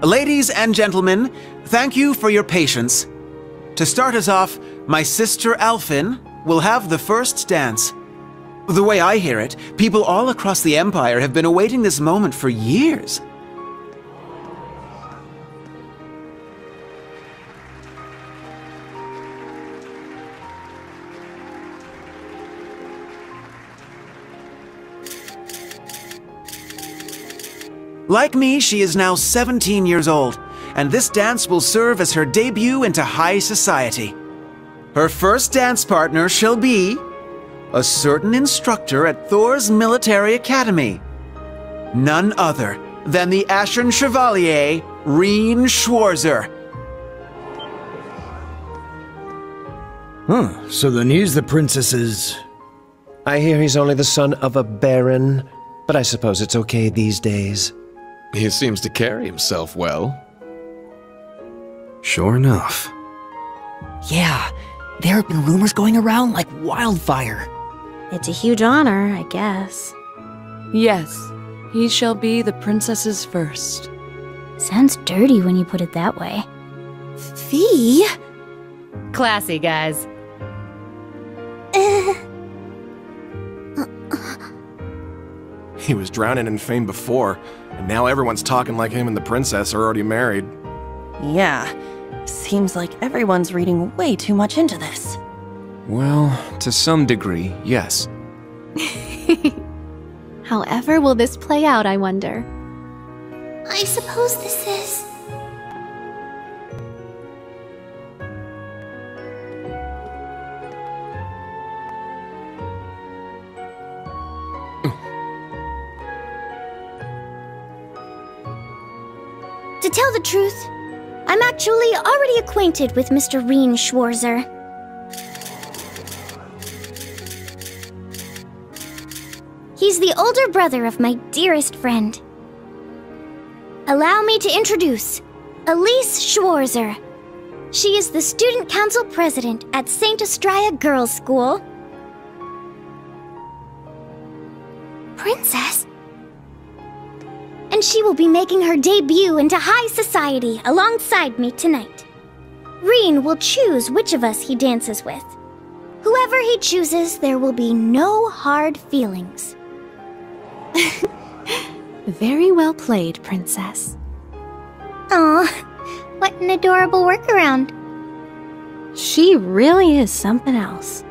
Ladies and gentlemen, thank you for your patience. To start us off, my sister Alphin will have the first dance. The way I hear it, people all across the Empire have been awaiting this moment for years. Like me, she is now 17 years old, and this dance will serve as her debut into high society. Her first dance partner shall be a certain instructor at Thor's military academy. None other than the Ashen Chevalier, Reen Schwarzer. Huh, so then he's the princess's... I hear he's only the son of a baron, but I suppose it's okay these days. He seems to carry himself well. Sure enough. Yeah, there have been rumors going around like wildfire. It's a huge honor, I guess. Yes, he shall be the princess's first. Sounds dirty when you put it that way. Fee? Classy, guys. He was drowning in fame before, and now everyone's talking like him and the princess are already married. Yeah, seems like everyone's reading way too much into this. Well, to some degree, yes. However will this play out, I wonder? I suppose this is... To tell the truth, I'm actually already acquainted with Mr. Reen Schwarzer. He's the older brother of my dearest friend. Allow me to introduce Elise Schwarzer. She is the Student Council President at St. Estraya Girls' School. Princess? And she will be making her debut into high society alongside me tonight. Reen will choose which of us he dances with. Whoever he chooses, there will be no hard feelings. Very well played, Princess. Aw, what an adorable workaround. She really is something else.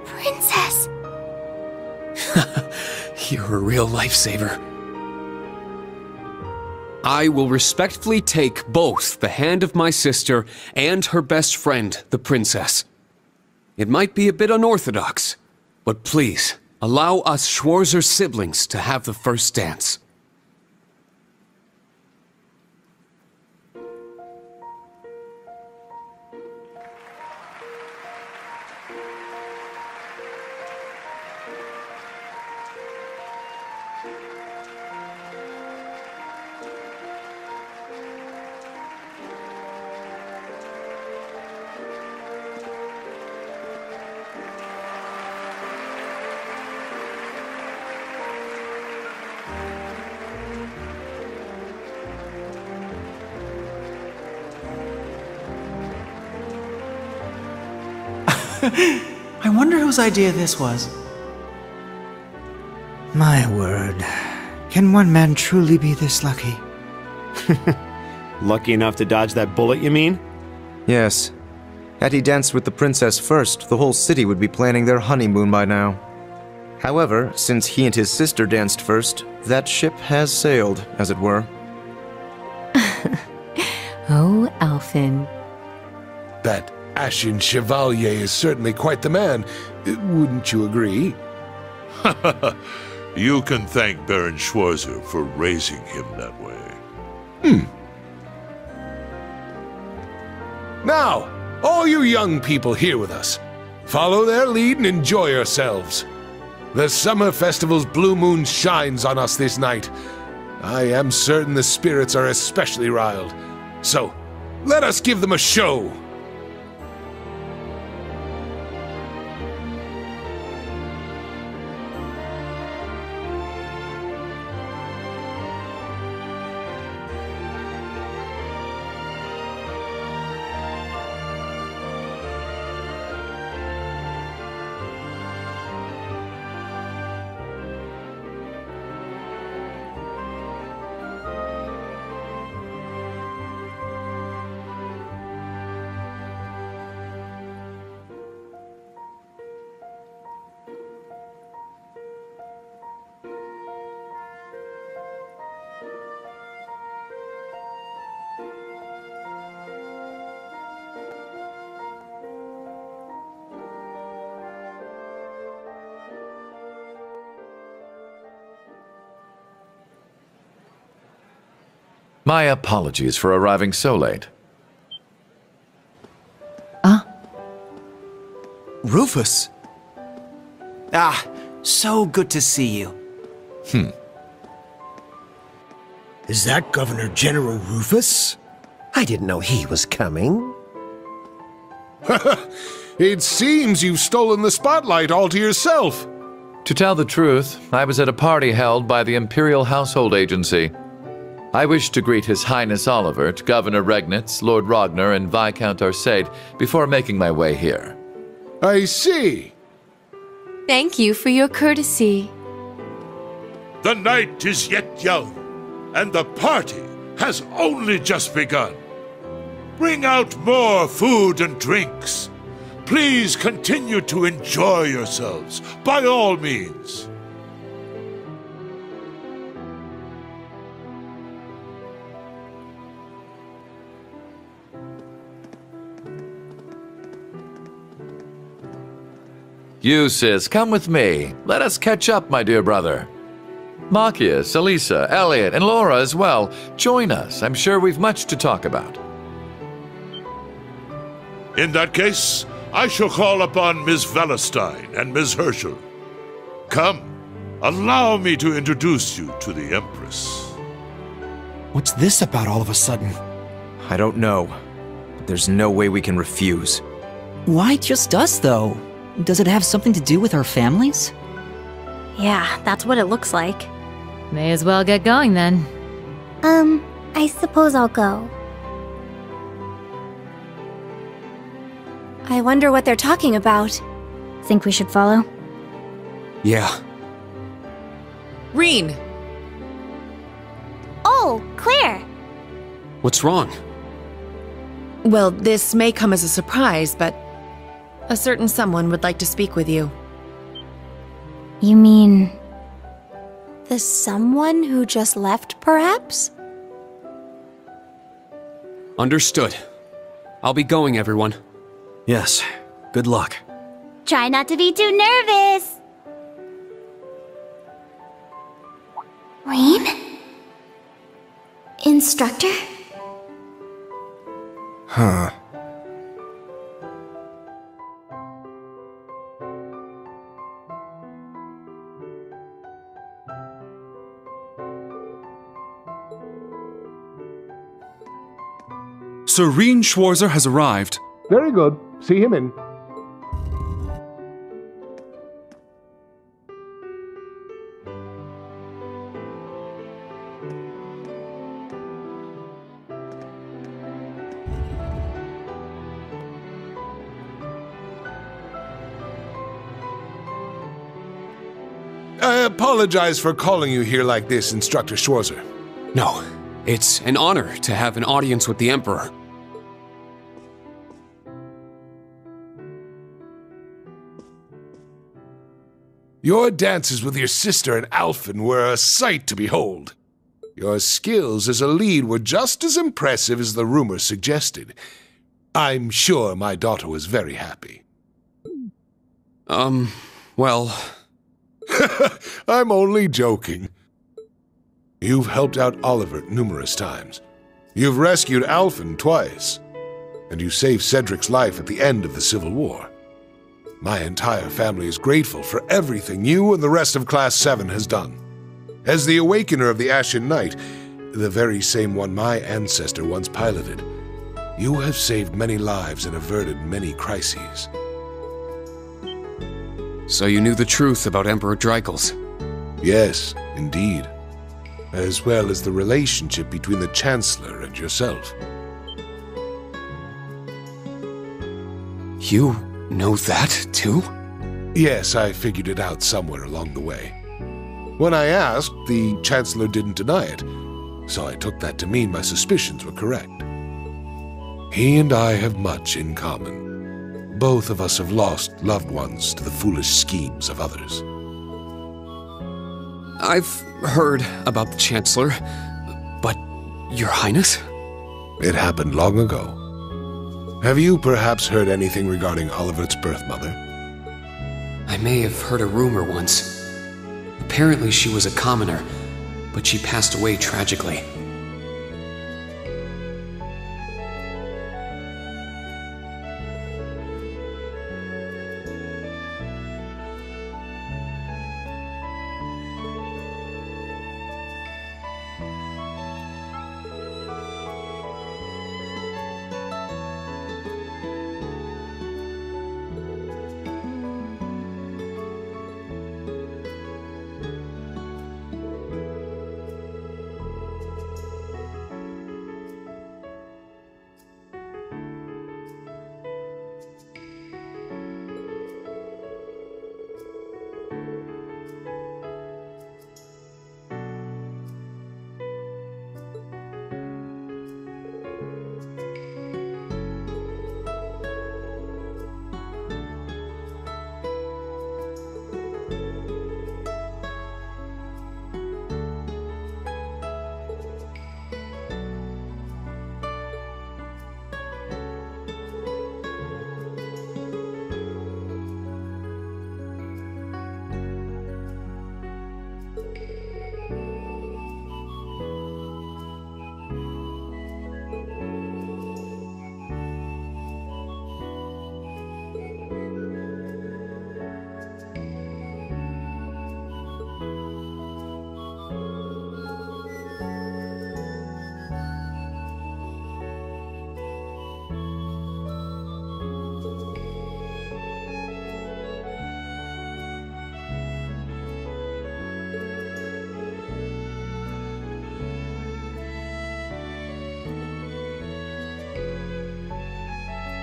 Princess! You're a real lifesaver. I will respectfully take both the hand of my sister and her best friend, the princess. It might be a bit unorthodox, but please, allow us Schwarzer siblings to have the first dance. I wonder whose idea this was. My word. Can one man truly be this lucky? Lucky enough to dodge that bullet, you mean? Yes. Had he danced with the princess first, the whole city would be planning their honeymoon by now. However, since he and his sister danced first, that ship has sailed, as it were. Oh, Alphin. That Ashen Chevalier is certainly quite the man. Wouldn't you agree? You can thank Baron Schwarzer for raising him that way. Now, all you young people here with us, follow their lead and enjoy yourselves. The summer festival's blue moon shines on us this night. I am certain the spirits are especially riled. So, let us give them a show. My apologies for arriving so late. Rufus! Ah, so good to see you. Is that Governor General Rufus? I didn't know he was coming. It seems you've stolen the spotlight all to yourself. To tell the truth, I was at a party held by the Imperial Household Agency. I wish to greet His Highness Olivert, Governor Regnitz, Lord Ragnar, and Viscount Arcade before making my way here. I see. Thank you for your courtesy. The night is yet young, and the party has only just begun. Bring out more food and drinks. Please continue to enjoy yourselves, by all means. You, sis, come with me. Let us catch up, my dear brother. Marcius, Elisa, Elliot, and Laura as well. Join us. I'm sure we've much to talk about. In that case, I shall call upon Ms. Valestein and Ms. Herschel. Come, allow me to introduce you to the Empress. What's this about all of a sudden? I don't know, but there's no way we can refuse. Why just us, though? Does it have something to do with our families? Yeah, that's what it looks like. May as well get going then. I suppose I'll go. I wonder what they're talking about. Think we should follow? Yeah. Reen! Oh, Claire! What's wrong? Well, this may come as a surprise, but a certain someone would like to speak with you. You mean... The someone who just left, perhaps? Understood. I'll be going, everyone. Yes, good luck. Try not to be too nervous. Reen? Instructor? Huh. Sir Reen Schwarzer has arrived. Very good. See him in. I apologize for calling you here like this, Instructor Schwarzer. No, it's an honor to have an audience with the Emperor. Your dances with your sister and Alphen were a sight to behold. Your skills as a lead were just as impressive as the rumor suggested. I'm sure my daughter was very happy. Well... I'm only joking. You've helped out Oliver numerous times. You've rescued Alphen twice. And you saved Cedric's life at the end of the Civil War. My entire family is grateful for everything you and the rest of Class 7 has done. As the Awakener of the Ashen Knight, the very same one my ancestor once piloted, you have saved many lives and averted many crises. So you knew the truth about Emperor Dreikels? Yes, indeed. As well as the relationship between the Chancellor and yourself. You know that, too? Yes, I figured it out somewhere along the way. When I asked, the Chancellor didn't deny it, so I took that to mean my suspicions were correct. He and I have much in common. Both of us have lost loved ones to the foolish schemes of others. I've heard about the Chancellor, but Your Highness? It happened long ago. Have you perhaps heard anything regarding Olivert's birth mother? I may have heard a rumor once. Apparently she was a commoner, but she passed away tragically.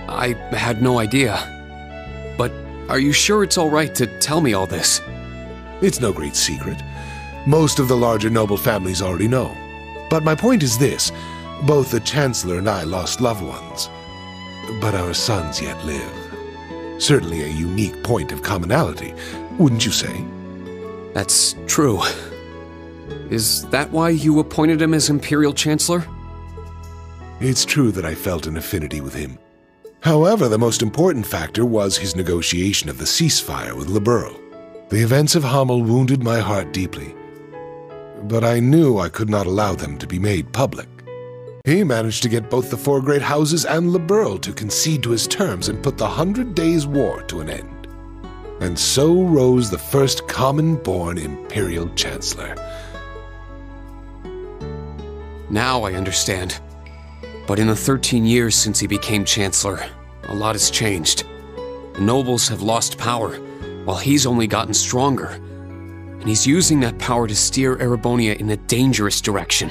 I had no idea. But are you sure it's all right to tell me all this? It's no great secret. Most of the larger noble families already know. But my point is this. Both the Chancellor and I lost loved ones. But our sons yet live. Certainly a unique point of commonality, wouldn't you say? That's true. Is that why you appointed him as Imperial Chancellor? It's true that I felt an affinity with him. However, the most important factor was his negotiation of the ceasefire with Liberl. The events of Hamel wounded my heart deeply. But I knew I could not allow them to be made public. He managed to get both the four great houses and Liberl to concede to his terms and put the 100 Days' War to an end. And so rose the first common-born Imperial Chancellor. Now I understand. But in the 13 years since he became Chancellor, a lot has changed. The nobles have lost power, while he's only gotten stronger. And he's using that power to steer Erebonia in a dangerous direction.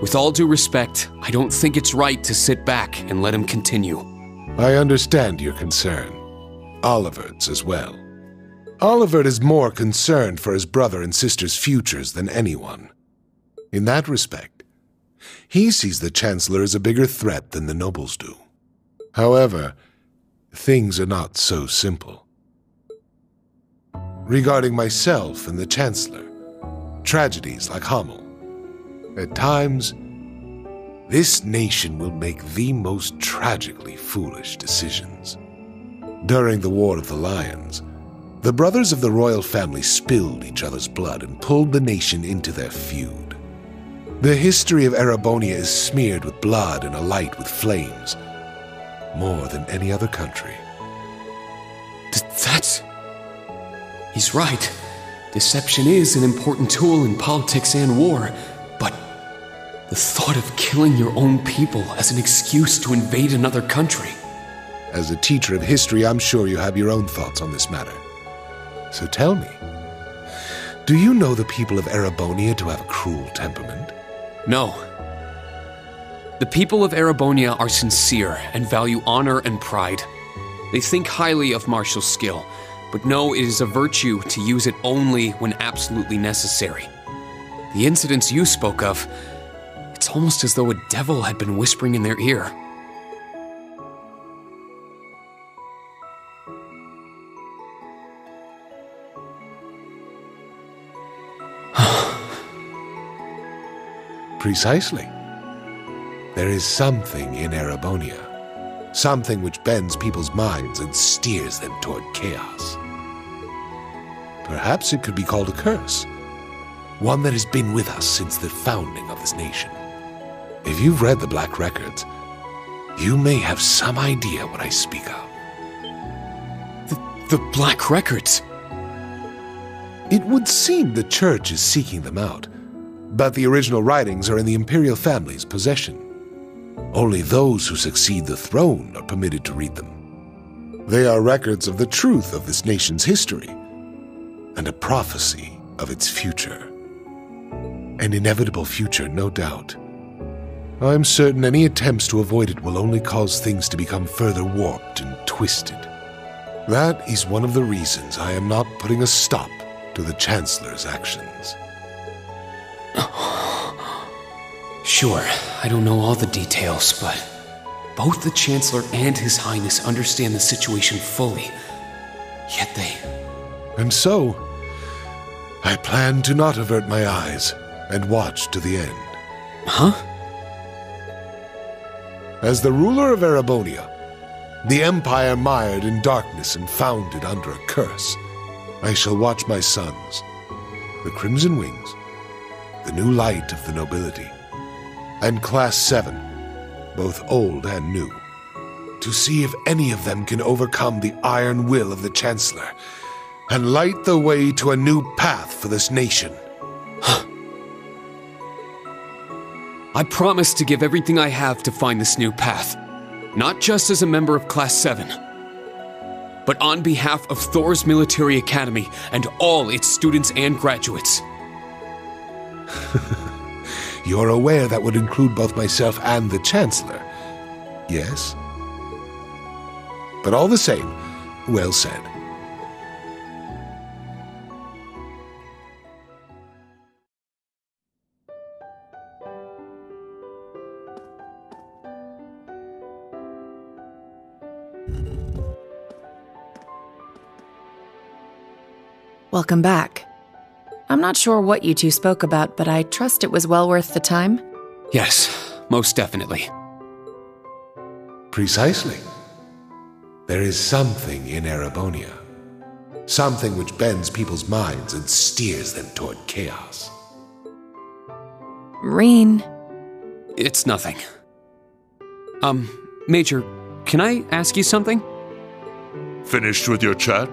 With all due respect, I don't think it's right to sit back and let him continue. I understand your concern. Olivert's as well. Olivert is more concerned for his brother and sister's futures than anyone. In that respect, he sees the Chancellor as a bigger threat than the nobles do. However, things are not so simple. Regarding myself and the Chancellor, tragedies like Hamel. At times, this nation will make the most tragically foolish decisions. During the War of the Lions, the brothers of the royal family spilled each other's blood and pulled the nation into their feud. The history of Erebonia is smeared with blood and alight with flames, more than any other country. He's right. Deception is an important tool in politics and war, but the thought of killing your own people as an excuse to invade another country. As a teacher of history, I'm sure you have your own thoughts on this matter. So tell me, do you know the people of Erebonia to have a cruel temperament? No. The people of Erebonia are sincere and value honor and pride. They think highly of martial skill, but know it is a virtue to use it only when absolutely necessary. The incidents you spoke of, it's almost as though a devil had been whispering in their ear. Precisely. There is something in Erebonia. Something which bends people's minds and steers them toward chaos. Perhaps it could be called a curse. One that has been with us since the founding of this nation. If you've read the Black Records, you may have some idea what I speak of. The Black Records? It would seem the Church is seeking them out, but the original writings are in the Imperial family's possession. Only those who succeed the throne are permitted to read them. They are records of the truth of this nation's history, and a prophecy of its future. An inevitable future, no doubt. I'm certain any attempts to avoid it will only cause things to become further warped and twisted. That is one of the reasons I am not putting a stop to the Chancellor's actions. Sure, I don't know all the details, but both the Chancellor and His Highness understand the situation fully. Yet they... And so, I plan to not avert my eyes and watch to the end. Huh? As the ruler of Erebonia, the empire mired in darkness and founded under a curse, I shall watch my sons, the Crimson Wings, the new light of the nobility, and Class 7, both old and new, to see if any of them can overcome the iron will of the Chancellor and light the way to a new path for this nation. I promise to give everything I have to find this new path. Not just as a member of Class 7, but on behalf of Thor's Military Academy and all its students and graduates. You're aware that would include both myself and the Chancellor, yes? But all the same, well said. Welcome back. I'm not sure what you two spoke about, but I trust it was well worth the time? Yes, most definitely. Precisely. There is something in Erebonia. Something which bends people's minds and steers them toward chaos. Reen. It's nothing. Major, can I ask you something? Finished with your chat?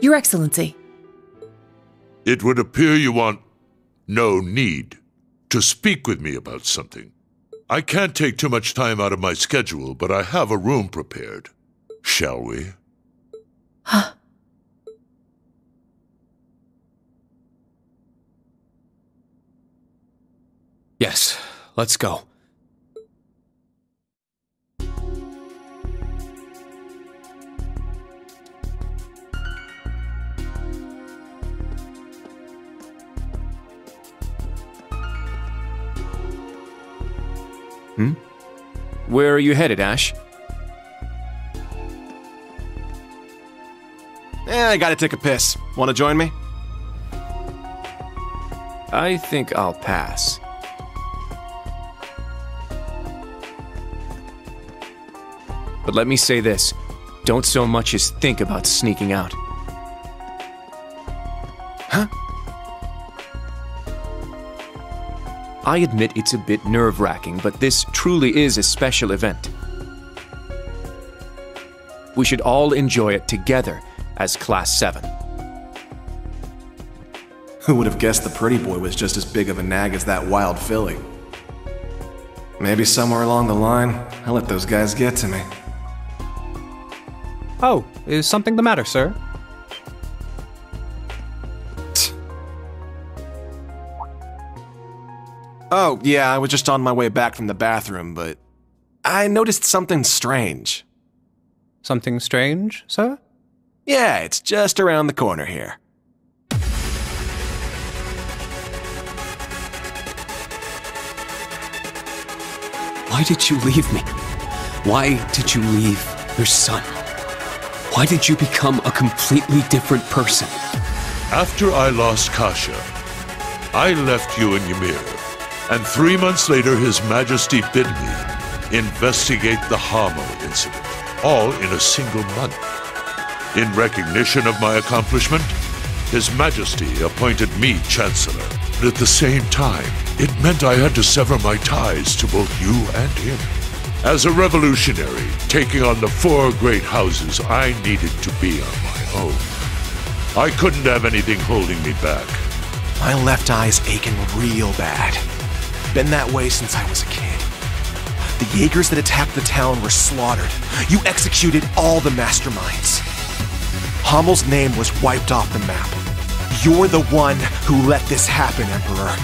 Your Excellency. It would appear you want no need to speak with me about something. I can't take too much time out of my schedule, but I have a room prepared. Shall we? Huh? Yes, let's go. Where are you headed, Ash? I gotta take a piss. Wanna join me? I think I'll pass. But let me say this. Don't so much as think about sneaking out. Huh? I admit it's a bit nerve-wracking, but this truly is a special event. We should all enjoy it together as Class 7. Who would have guessed the pretty boy was just as big of a nag as that wild filly? Maybe somewhere along the line, I let those guys get to me. Oh, is something the matter, sir? Oh, yeah, I was just on my way back from the bathroom, but I noticed something strange. Something strange, sir? Yeah, it's just around the corner here. Why did you leave me? Why did you leave your son? Why did you become a completely different person? After I lost Kasha, I left you and Ymir, and 3 months later His Majesty bid me investigate the Hamel incident, all in a single month. In recognition of my accomplishment, His Majesty appointed me Chancellor, but at the same time, it meant I had to sever my ties to both you and him. As a revolutionary, taking on the 4 great houses, I needed to be on my own. I couldn't have anything holding me back. My left eye's aching real bad. Been that way since I was a kid. The Jaegers that attacked the town were slaughtered. You executed all the masterminds. Hamel's name was wiped off the map. You're the one who let this happen, Emperor.